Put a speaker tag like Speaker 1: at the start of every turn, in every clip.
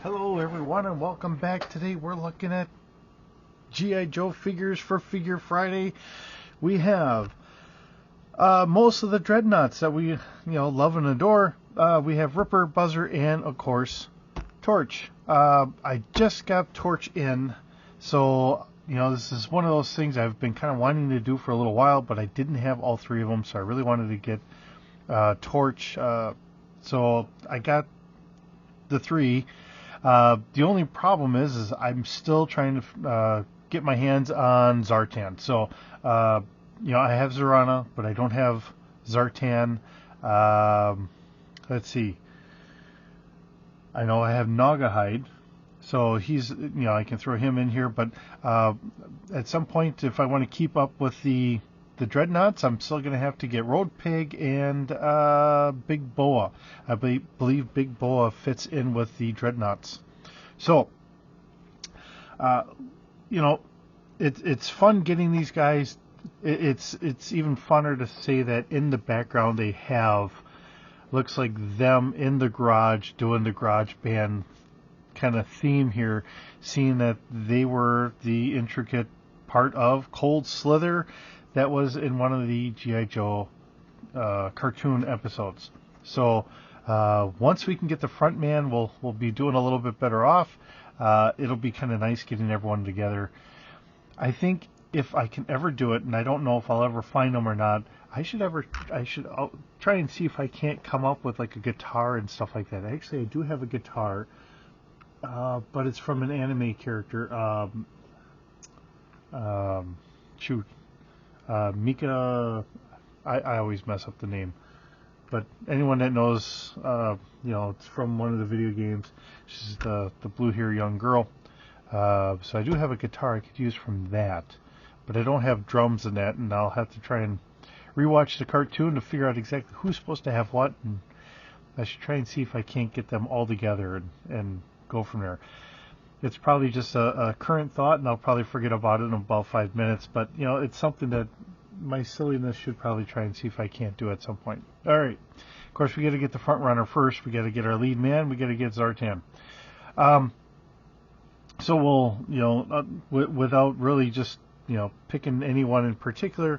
Speaker 1: Hello everyone and welcome back. Today we're looking at G.I. Joe figures for Figure Friday. We have most of the Dreadnoks that we love and adore. We have Ripper, Buzzer, and of course Torch. I just got Torch in, so this is one of those things I've been kind of wanting to do for a little while, but I didn't have all three of them, so I really wanted to get Torch. So I got the three. The only problem is I'm still trying to get my hands on Zartan. So, I have Zorana, but I don't have Zartan. Let's see. I know I have Nagahide, so he's, I can throw him in here. But at some point, if I want to keep up with the Dreadnoks, I'm still going to have to get Road Pig and Big Boa. I believe Big Boa fits in with the Dreadnoks. So, it's fun getting these guys. It's even funner to say that in the background they have, looks like them in the garage doing the garage band kind of theme here, seeing that they were the intricate part of Cold Slither that was in one of the G.I. Joe cartoon episodes. So once we can get the front man, we'll be doing a little bit better off. It'll be kind of nice getting everyone together. I think if I can ever do it, and I don't know if I'll ever find them or not, I'll try and see if I can't come up with like a guitar and stuff like that. Actually, I do have a guitar, but it's from an anime character. Mika, I always mess up the name, but anyone that knows, it's from one of the video games. She's the blue hair young girl. So I do have a guitar I could use from that, but I don't have drums in that, and I'll have to try and rewatch the cartoon to figure out exactly who's supposed to have what, and I should try and see if I can't get them all together and go from there. It's probably just a current thought, and I'll probably forget about it in about 5 minutes. But, it's something that my silliness should probably try and see if I can't do at some point. All right. Of course, we got to get the front runner first. We got to get our lead man. We got to get Zartan. So we'll, without really just, picking anyone in particular,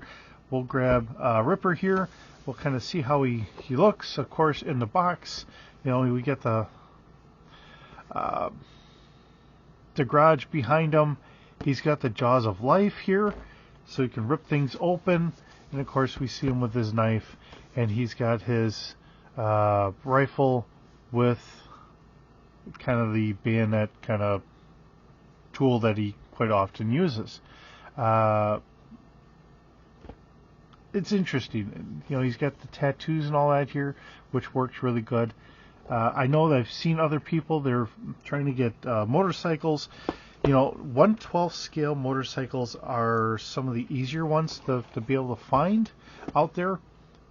Speaker 1: we'll grab Ripper here. We'll kind of see how he looks. Of course, in the box, we get the garage behind him. He's got the jaws of life here, so he can rip things open. And of course we see him with his knife, and he's got his rifle with kind of the bayonet kind of tool that he quite often uses. It's interesting. He's got the tattoos and all that here, which works really good. I know that I've seen other people, they're trying to get motorcycles. 1/12 scale motorcycles are some of the easier ones to be able to find out there.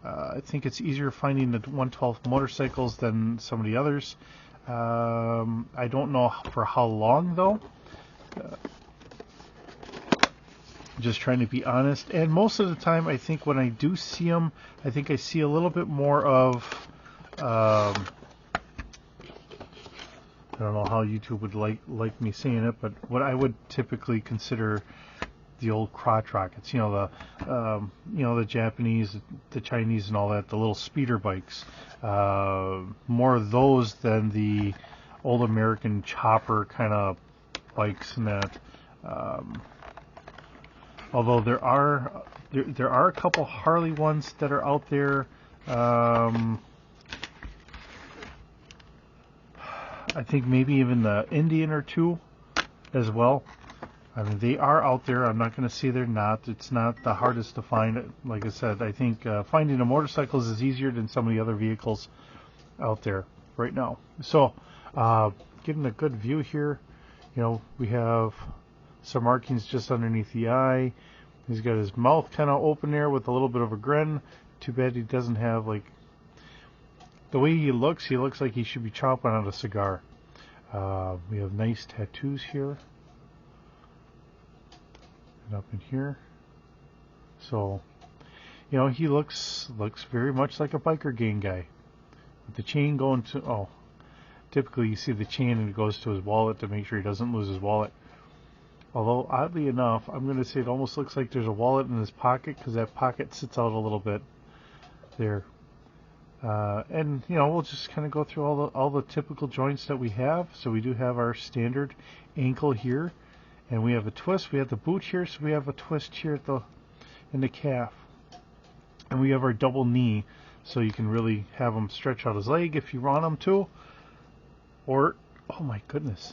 Speaker 1: I think it's easier finding the 1/12 motorcycles than some of the others. I don't know for how long, though. Just trying to be honest. And most of the time, I think when I do see them, I think I see a little bit more of... I don't know how YouTube would like me saying it, but what I would typically consider the old crotch rockets, the Japanese, the Chinese, and all that, the little speeder bikes, more of those than the old American chopper kind of bikes and that. Although there are a couple Harley ones that are out there. I think maybe even the Indian or two as well. I mean, they are out there. I'm not going to say they're not. It's not the hardest to find. Like I said, I think finding the motorcycles is easier than some of the other vehicles out there right now. So, getting a good view here. We have some markings just underneath the eye. He's got his mouth kind of open there with a little bit of a grin. Too bad he doesn't have, like, the way he looks like he should be chomping on a cigar. We have nice tattoos here and up in here. So, he looks very much like a biker gang guy with the chain going to. Oh, typically you see the chain and it goes to his wallet to make sure he doesn't lose his wallet. Although, oddly enough, I'm going to say it almost looks like there's a wallet in his pocket because that pocket sits out a little bit there. And, you know, we'll just kind of go through all the typical joints that we have. So we do have our standard ankle here, and we have a twist. We have the boot here, so we have a twist here in the calf. And we have our double knee, so you can really have him stretch out his leg if you want him to. Or, oh my goodness.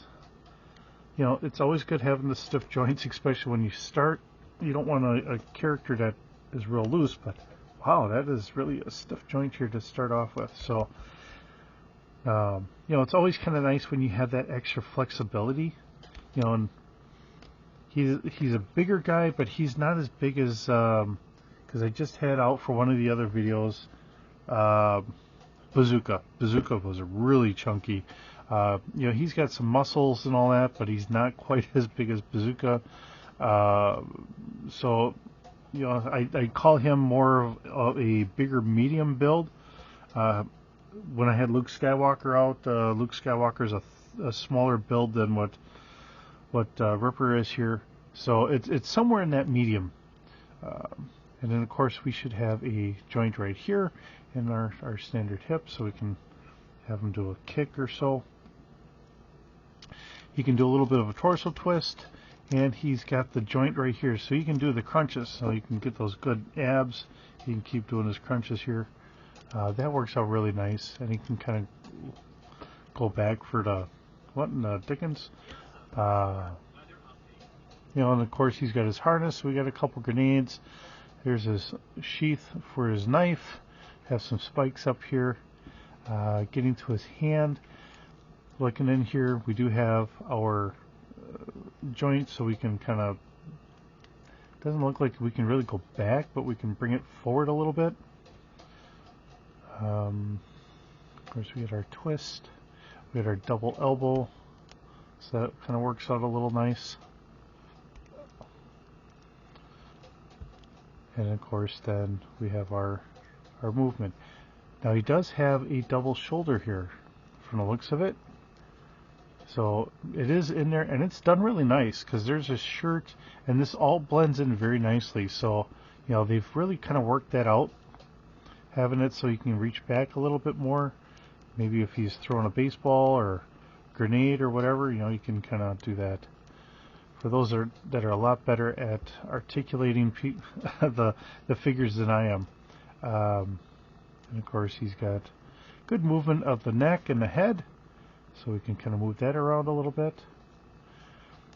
Speaker 1: You know, it's always good having the stiff joints, especially when you start. You don't want a character that is real loose, but wow, that is really a stiff joint here to start off with. So, you know, it's always kind of nice when you have that extra flexibility. You know, and he's a bigger guy, but he's not as big as, because I just had out for one of the other videos, Bazooka. Bazooka was really chunky. You know, he's got some muscles and all that, but he's not quite as big as Bazooka. So, you know, I call him more of a bigger medium build. When I had Luke Skywalker out, Luke Skywalker is a smaller build than what Ripper is here. So it's somewhere in that medium. And then, of course, we should have a joint right here in our standard hip, so we can have him do a kick or so. He can do a little bit of a torso twist, and he's got the joint right here, so you can do the crunches, so you can get those good abs. He can keep doing his crunches here. That works out really nice, and he can kind of go back for the, what in the dickens? You know, and of course he's got his harness. We got a couple grenades. There's his sheath for his knife. Have some spikes up here. Getting to his hand. Looking in here, we do have our joint, so we can kind of, doesn't look like we can really go back, but we can bring it forward a little bit. Of course, we get our twist. We get our double elbow, so that kind of works out a little nice. And of course, then we have our movement. Now he does have a double shoulder here, from the looks of it. So it is in there, and it's done really nice because there's a shirt, and this all blends in very nicely. So, you know, they've really kind of worked that out, having it so you can reach back a little bit more. Maybe if he's throwing a baseball or grenade or whatever, you know, you can kind of do that. For those that are a lot better at articulating the figures than I am. And of course, he's got good movement of the neck and the head, so we can kind of move that around a little bit.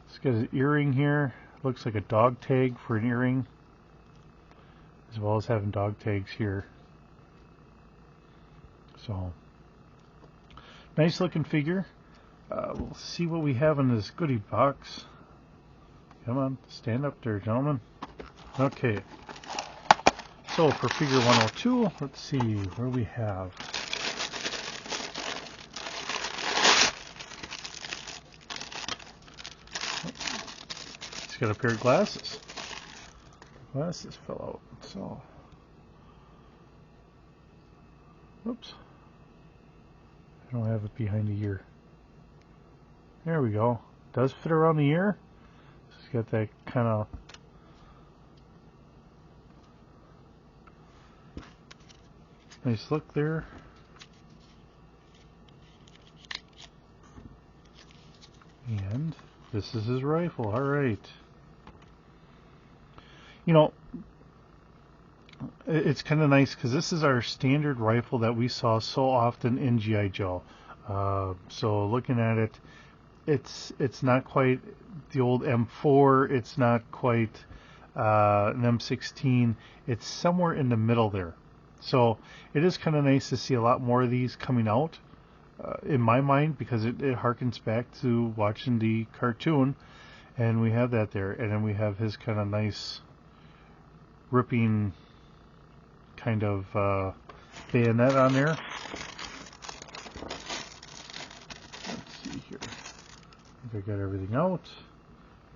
Speaker 1: He's got his earring here. Looks like a dog tag for an earring, as well as having dog tags here. So, nice looking figure. We'll see what we have in this goodie box. Come on, stand up there, gentlemen. Okay. So for figure 102, let's see where we have. He's got a pair of glasses. Glasses fell out, so. Oops. I don't have it behind the ear. There we go. Does fit around the ear. He's got that kind of nice look there. And this is his rifle. All right. You know, it's kind of nice because this is our standard rifle that we saw so often in G.I. Joe. So looking at it, it's not quite the old M4. It's not quite an M16. It's somewhere in the middle there. So it is kind of nice to see a lot more of these coming out, in my mind, because it harkens back to watching the cartoon, and we have that there. And then we have his kind of nice ripping kind of bayonet on there. Let's see here. I think I got everything out.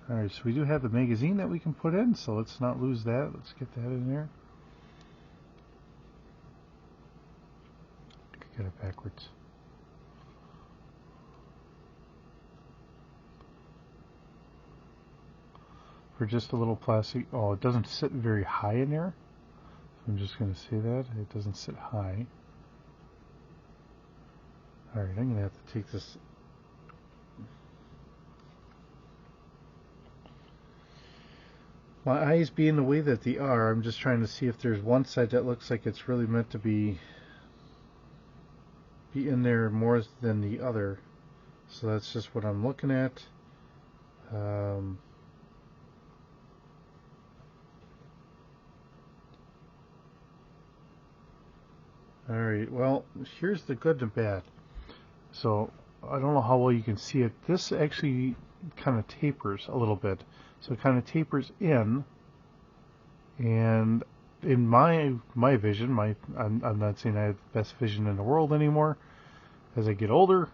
Speaker 1: Alright, so we do have the magazine that we can put in, so let's not lose that. Let's get that in there. I got it backwards. for just a little plastic. Oh, it doesn't sit very high in there. I'm just going to say that it doesn't sit high. All right, I'm going to have to take this. My eyes being the way that they are, I'm just trying to see if there's one side that looks like it's really meant to be in there more than the other. So that's just what I'm looking at. Alright, well, here's the good and bad. So, I don't know how well you can see it. This actually kind of tapers a little bit. So it kind of tapers in, and in my vision, I'm not saying I have the best vision in the world anymore. As I get older,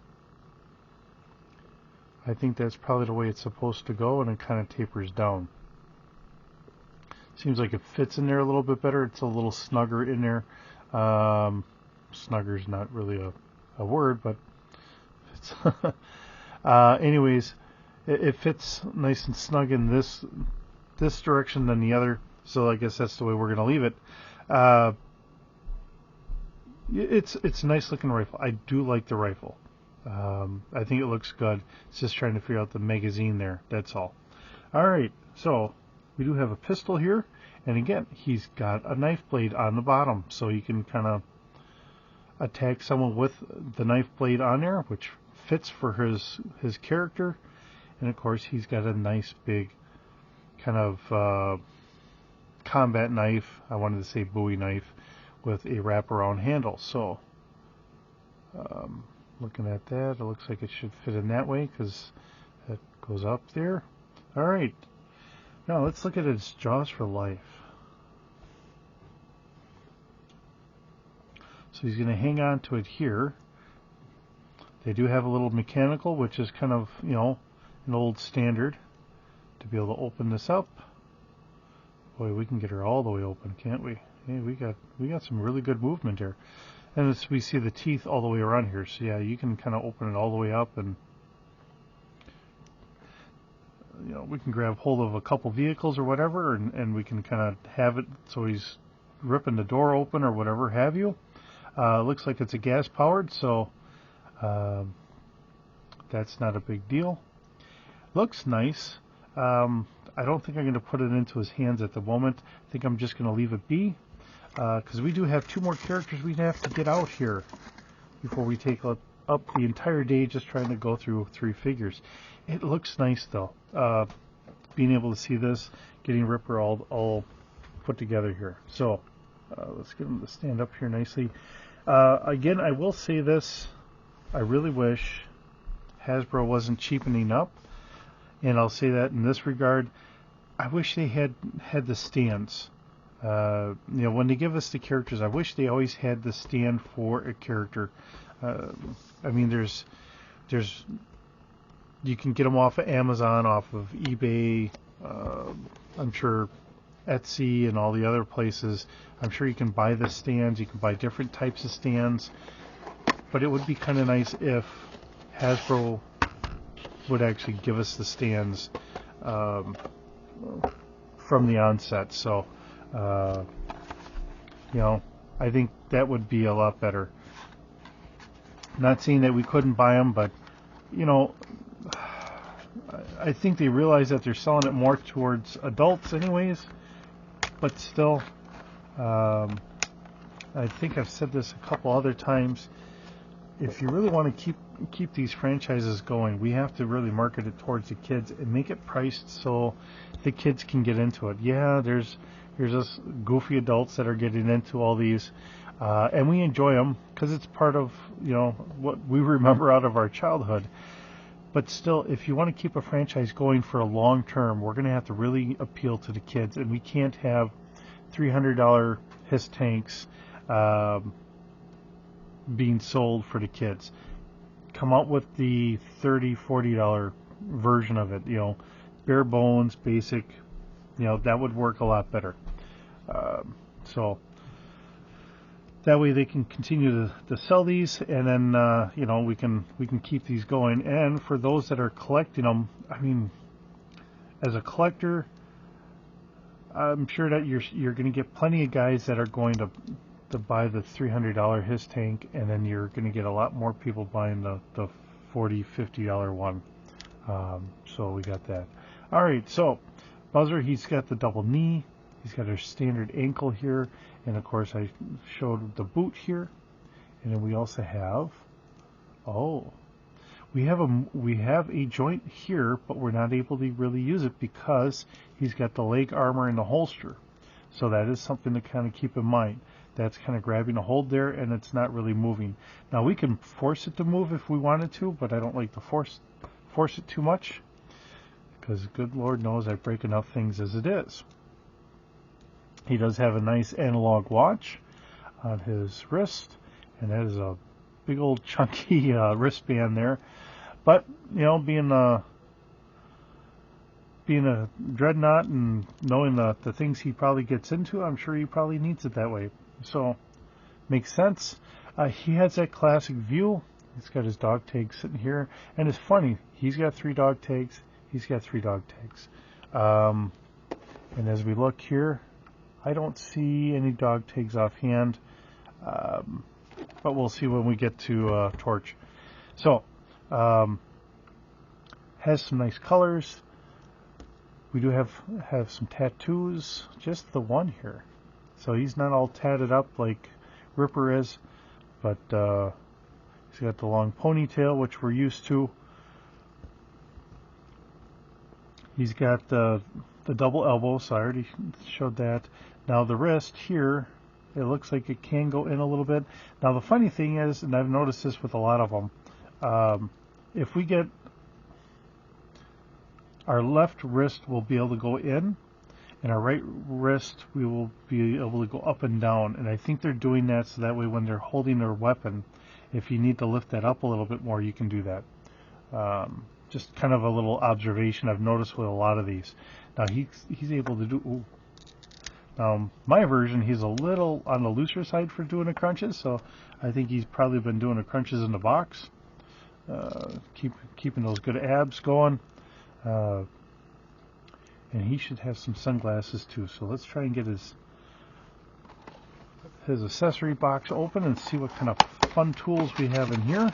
Speaker 1: I think that's probably the way it's supposed to go, and it kind of tapers down. Seems like it fits in there a little bit better. It's a little snugger in there. Snugger's not really a word, but it's anyways, it fits nice and snug in this direction than the other. So I guess that's the way we're going to leave it. It's a nice looking rifle. I do like the rifle. I think it looks good. It's just trying to figure out the magazine there. That's all. All right. So we do have a pistol here, and again, he's got a knife blade on the bottom, so you can kind of attack someone with the knife blade on there, which fits for his character. And of course, he's got a nice big kind of combat knife. I wanted to say Bowie knife with a wraparound handle. So looking at that, it looks like it should fit in that way because that goes up there. All right, now let's look at its jaws for life. So he's going to hang on to it here. They do have a little mechanical, which is kind of, you know, an old standard to be able to open this up. Boy, we can get her all the way open, can't we? Hey, we got some really good movement here. And we see the teeth all the way around here. So yeah, you can kind of open it all the way up, and you know, we can grab hold of a couple vehicles or whatever, and we can kind of have it so he's ripping the door open or whatever have you. Looks like it's a gas powered, so that's not a big deal. Looks nice. I don't think I'm going to put it into his hands at the moment. I think I'm just going to leave it be, because we do have two more characters we have to get out here before we take up the entire day just trying to go through 3 figures. It looks nice though. Being able to see this, getting Ripper all put together here. So let's get him to stand up here nicely. Again, I will say this. I really wish Hasbro wasn't cheapening up, and I'll say that in this regard. I wish they had the stands. You know, when they give us the characters, I wish they always had the stand for a character. I mean, there's you can get them off of Amazon, off of eBay, I'm sure Etsy and all the other places. I'm sure you can buy the stands. You can buy different types of stands. But it would be kind of nice if Hasbro would actually give us the stands from the onset. So, you know, I think that would be a lot better. Not saying that we couldn't buy them, but, you know, I think they realize that they're selling it more towards adults anyways. But still, I think I've said this a couple other times. If you really want to keep these franchises going, we have to really market it towards the kids and make it priced so the kids can get into it. Yeah, there's us goofy adults that are getting into all these, and we enjoy them because it's part of, you know, what we remember out of our childhood. But still, if you want to keep a franchise going for a long term, we're going to have to really appeal to the kids, and we can't have $300 HISS tanks being sold for the kids. Come out with the $30, $40 version of it, you know, bare bones, basic, you know, that would work a lot better. So that way they can continue to sell these, and then you know, we can keep these going. And for those that are collecting them, I mean, as a collector, I'm sure that you're going to get plenty of guys that are going to buy the $300 his tank, and then you're going to get a lot more people buying the $40, $50 one. So we got that. All right, so Buzzer, he's got the double knee, he's got a standard ankle here, and of course I showed the boot here, and then we also have, we have a joint here, but we're not able to really use it because he's got the leg armor and the holster. So that is something to kind of keep in mind. That's kind of grabbing a hold there, and it's not really moving. Now we can force it to move if we wanted to, but I don't like to force it too much, because good Lord knows I break enough things as it is. He does have a nice analog watch on his wrist, and that is a big old chunky wristband there. But you know, being a dreadnought and knowing the things he probably gets into, I'm sure he probably needs it that way. So makes sense. He has that classic view. He's got his dog tag sitting here, and it's funny. He's got 3 dog tags. He's got 3 dog tags. And as we look here, I don't see any dog tags offhand. But we'll see when we get to Torch. So, has some nice colors. We do have some tattoos, just the one here. So he's not all tatted up like Ripper is, but he's got the long ponytail, which we're used to. He's got the double elbow, so I already showed that. Now the wrist here, it looks like it can go in a little bit. Now the funny thing is, and I've noticed this with a lot of them, if we get our left wrist will be able to go in, and our right wrist we will be able to go up and down. And I think they're doing that so that way when they're holding their weapon, if you need to lift that up a little bit more, you can do that. Just kind of a little observation I've noticed with a lot of these. Now he's able to do. Ooh. My version, he's a little on the looser side for doing the crunches, so I think he's probably been doing the crunches in the box, keeping those good abs going. And he should have some sunglasses too. So let's try and get his accessory box open and see what kind of fun tools we have in here.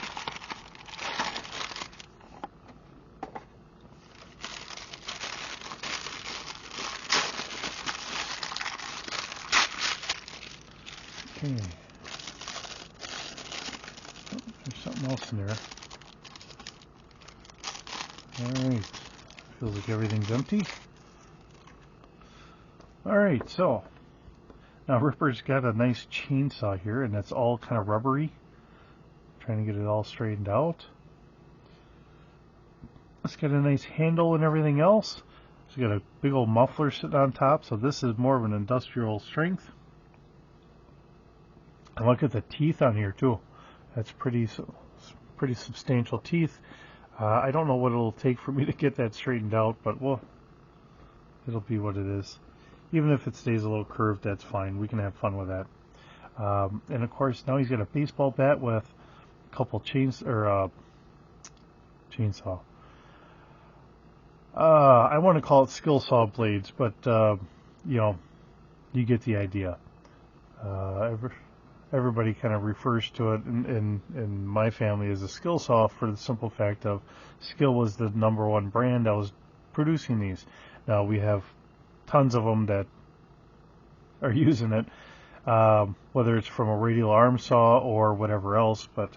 Speaker 1: Okay. Oh, there's something else in there. Alright. Feels like everything's empty. Alright, so now Ripper's got a nice chainsaw here, and that's all kind of rubbery. Trying to get it all straightened out. It's got a nice handle and everything else. It's got a big old muffler sitting on top, so this is more of an industrial strength. And look at the teeth on here too. That's pretty substantial teeth. I don't know what it'll take for me to get that straightened out, but well, it'll be what it is. Even if it stays a little curved, that's fine. We can have fun with that. And of course, now he's got a baseball bat with a couple chainsaw. I want to call it skill saw blades, but you know, you get the idea. Everybody kind of refers to it in my family as a skill saw for the simple fact of Skill was the #1 brand that was producing these. Now we have tons of them that are using it, whether it's from a radial arm saw or whatever else, but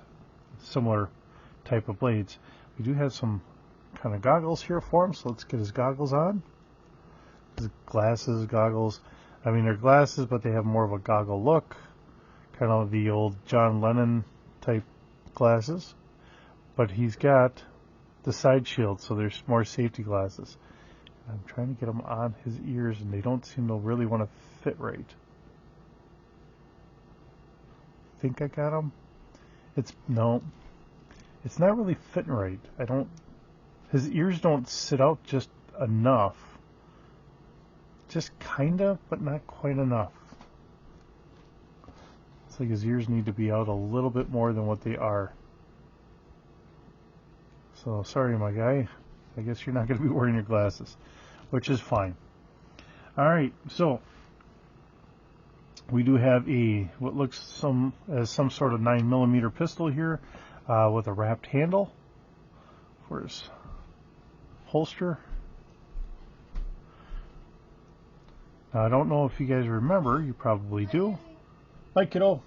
Speaker 1: similar type of blades. We do have some kind of goggles here for him, so let's get his goggles on. His glasses, goggles. I mean, they're glasses, but they have more of a goggle look. Kind of the old John Lennon type glasses, but he's got the side shield, so there's more safety glasses. I'm trying to get them on his ears, and they don't seem to really want to fit right. Think I got them? No, it's not really fitting right. His ears don't sit out just enough. Just kinda, but not quite enough. It's like his ears need to be out a little bit more than what they are. So sorry, my guy. I guess you're not going to be wearing your glasses, which is fine. All right, so we do have what looks as some sort of 9mm pistol here with a wrapped handle for his holster. Now, I don't know if you guys remember, you probably do. Hi, kiddo.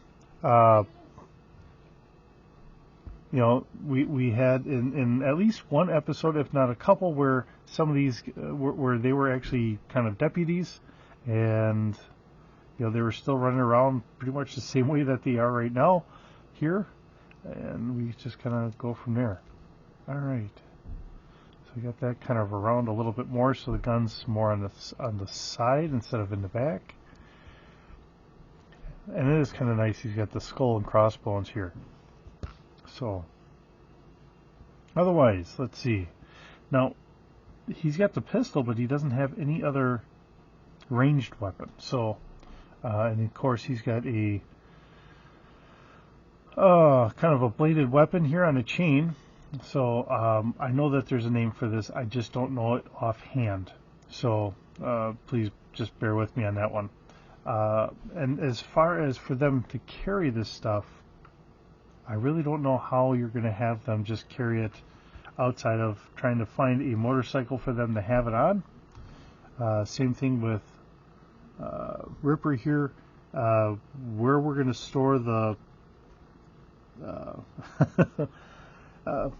Speaker 1: You know, we had in at least one episode, if not a couple, where some of these where they were actually kind of deputies, and you know, they were still running around pretty much the same way that they are right now here, and we just kind of go from there. All right, so we got that kind of around a little bit more, so the gun's more on the side instead of in the back, and it is kind of nice. He's got the skull and crossbones here. So, otherwise, let's see. Now, he's got the pistol, but he doesn't have any other ranged weapon. So, and of course, he's got a kind of a bladed weapon here on a chain. So, I know that there's a name for this. I just don't know it offhand. So, please just bear with me on that one. And as far as for them to carry this stuff, I really don't know how you're going to have them just carry it outside of trying to find a motorcycle for them to have it on. Same thing with Ripper here. Where we're going to store the wow,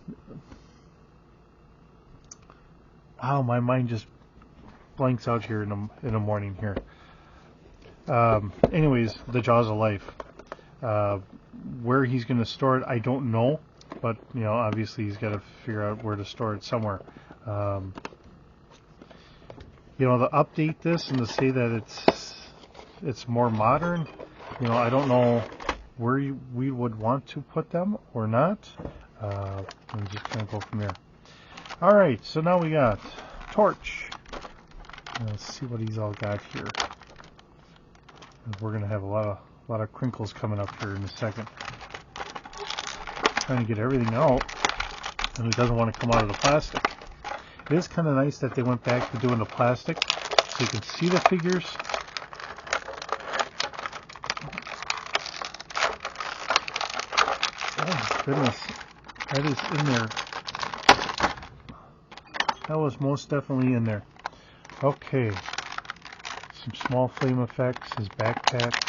Speaker 1: my mind just blanks out here in the morning here. Anyways, the Jaws of Life. Where he's going to store it, I don't know, but you know, obviously he's got to figure out where to store it somewhere. You know, to update this and to say that it's more modern, you know, I don't know where we would want to put them or not. And just kind of go from there. All right, so now we got Torch. Let's see what he's all got here. We're going to have a lot of crinkles coming up here in a second. Trying to get everything out, and it doesn't want to come out of the plastic. It is kind of nice that they went back to doing the plastic, so you can see the figures. Oh my goodness, that is in there. That was most definitely in there. Okay, some small flame effects, his backpack.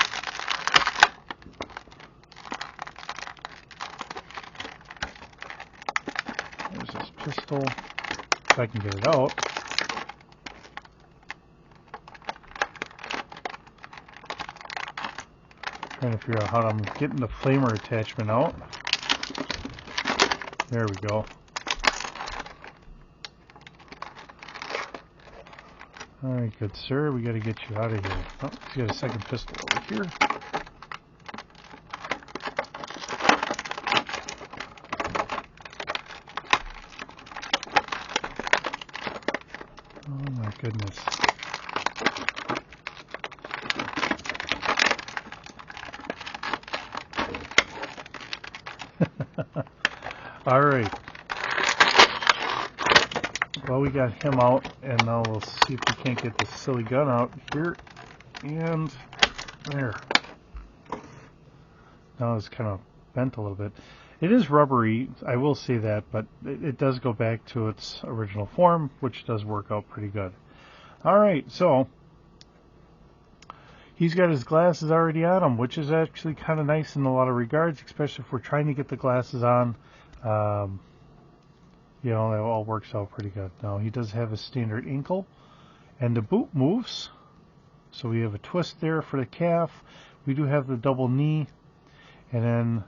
Speaker 1: There's his pistol, if I can get it out. Trying to figure out how I'm getting the flamer attachment out. There we go. Alright, good sir, we gotta get you out of here. Oh, he's got a second pistol over here. Oh my goodness. Alright. Well, we got him out, and now we'll see if we can't get this silly gun out here. And there. Now it's kind of bent a little bit. It is rubbery, I will say that, but it does go back to its original form, which does work out pretty good. Alright, so he's got his glasses already on him, which is actually kind of nice in a lot of regards, especially if we're trying to get the glasses on. You know, it all works out pretty good. Now, he does have a standard ankle, and the boot moves. So we have a twist there for the calf. We do have the double knee, and then,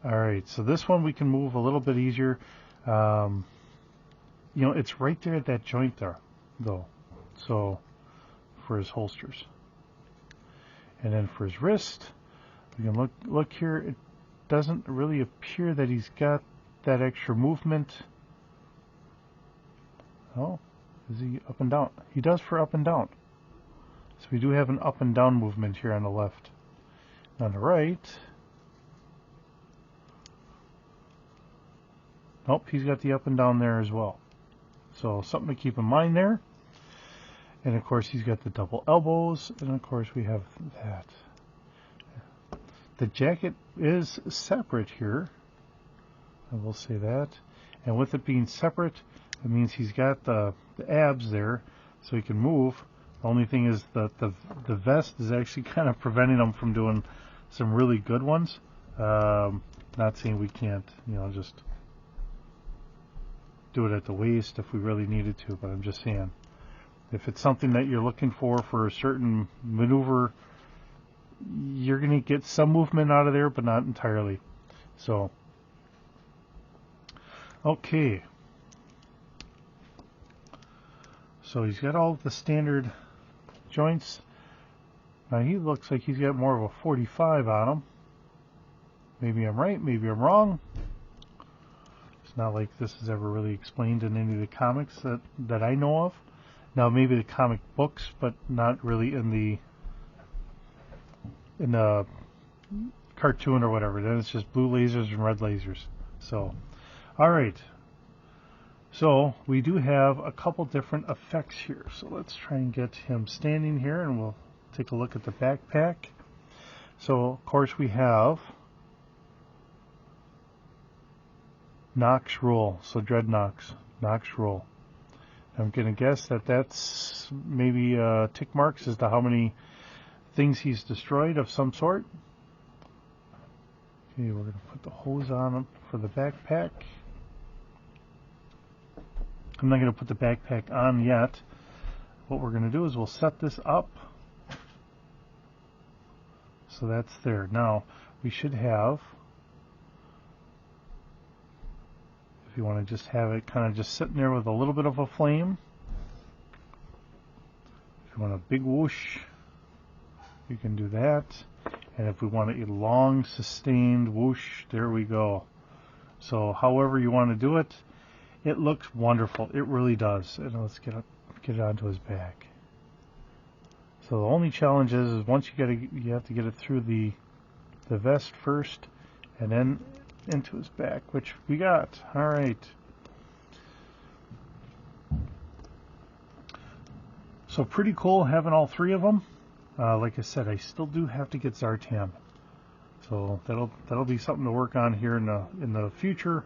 Speaker 1: alright, so this one we can move a little bit easier. You know, it's right there at that joint there, though. So, for his holsters. And then for his wrist, we can look here. It doesn't really appear that he's got that extra movement. Oh, is he up and down? He does for up and down. So we do have an up and down movement here on the left. On the right, nope, he's got the up and down there as well. So something to keep in mind there. And of course he's got the double elbows, and of course we have that. The jacket is separate here, I will say that. And with it being separate, it means he's got the abs there, so he can move. The only thing is that the vest is actually kind of preventing him from doing some really good ones. Not saying we can't, just do it at the waist if we really needed to, but I'm just saying, if it's something that you're looking for a certain maneuver, you're going to get some movement out of there, but not entirely. So, okay. So he's got all the standard joints. Now he looks like he's got more of a 45 on him. Maybe I'm right, maybe I'm wrong. It's not like this is ever really explained in any of the comics that I know of. Now maybe the comic books, but not really in the cartoon or whatever. Then it's just blue lasers and red lasers. So, alright. So we do have a couple different effects here. So let's try and get him standing here, and we'll take a look at the backpack. So of course we have Nox roll. So Dreadnoks, Nox roll. I'm going to guess that that's maybe tick marks as to how many things he's destroyed of some sort. Okay, we're going to put the hose on him for the backpack. I'm not going to put the backpack on yet. What we're going to do is we'll set this up. So that's there. Now, we should have, if you want to just have it kind of just sitting there with a little bit of a flame. If you want a big whoosh, you can do that. And if we want a long sustained whoosh, there we go. So however you want to do it, it looks wonderful. It really does. And let's get it onto his back. So the only challenge is once you have to get it through the vest first, and then into his back, which we got. All right. So pretty cool having all three of them. Like I said, I still do have to get Zartan, so that'll be something to work on here in the future.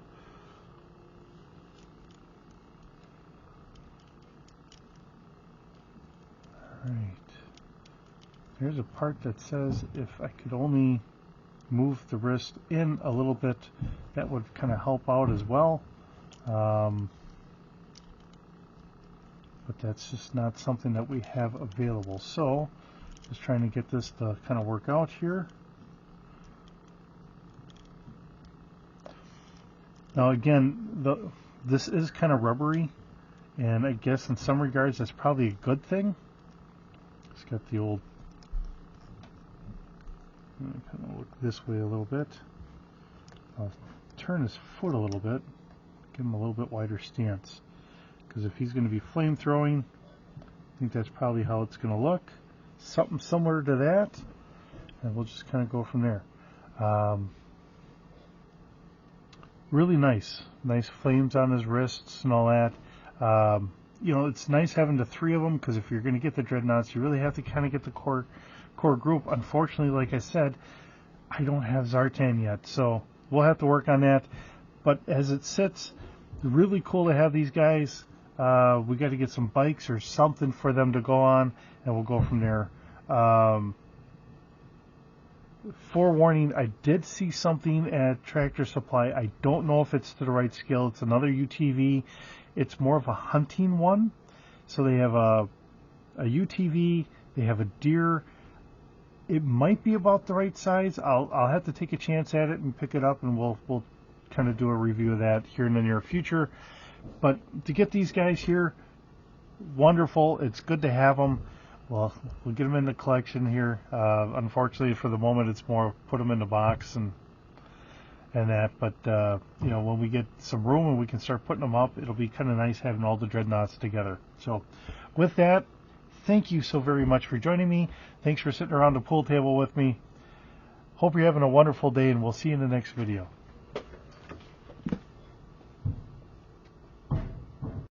Speaker 1: All right. There's a part that says if I could only move the wrist in a little bit, that would kind of help out as well. But that's just not something that we have available. So just trying to get this to kind of work out here. Now again, this is kind of rubbery, and I guess in some regards that's probably a good thing. It's got the old, kind of look this way a little bit. I'll turn his foot a little bit, give him a little bit wider stance, because if he's going to be flame throwing, I think that's probably how it's going to look. Something similar to that, and we'll just kind of go from there. Really nice flames on his wrists and all that. It's nice having the three of them, because if you're going to get the Dreadnouks, you really have to kind of get the core group. Unfortunately, like I said, I don't have Zartan yet, so we'll have to work on that. But as it sits, really cool to have these guys. We got to get some bikes or something for them to go on, and we'll go from there. Forewarning, I did see something at Tractor Supply. I don't know if it's to the right scale. It's another UTV. It's more of a hunting one. So they have a UTV, they have a deer. It might be about the right size. I'll have to take a chance at it and pick it up, and we'll kind of do a review of that here in the near future. But to get these guys here, wonderful. It's good to have them. Well, we'll get them in the collection here. Unfortunately, for the moment, it's more put them in the box and that. But when we get some room and we can start putting them up, it'll be kind of nice having all the Dreadnouks together. So, with that, thank you so very much for joining me. Thanks for sitting around the pool table with me. Hope you're having a wonderful day, and we'll see you in the next video.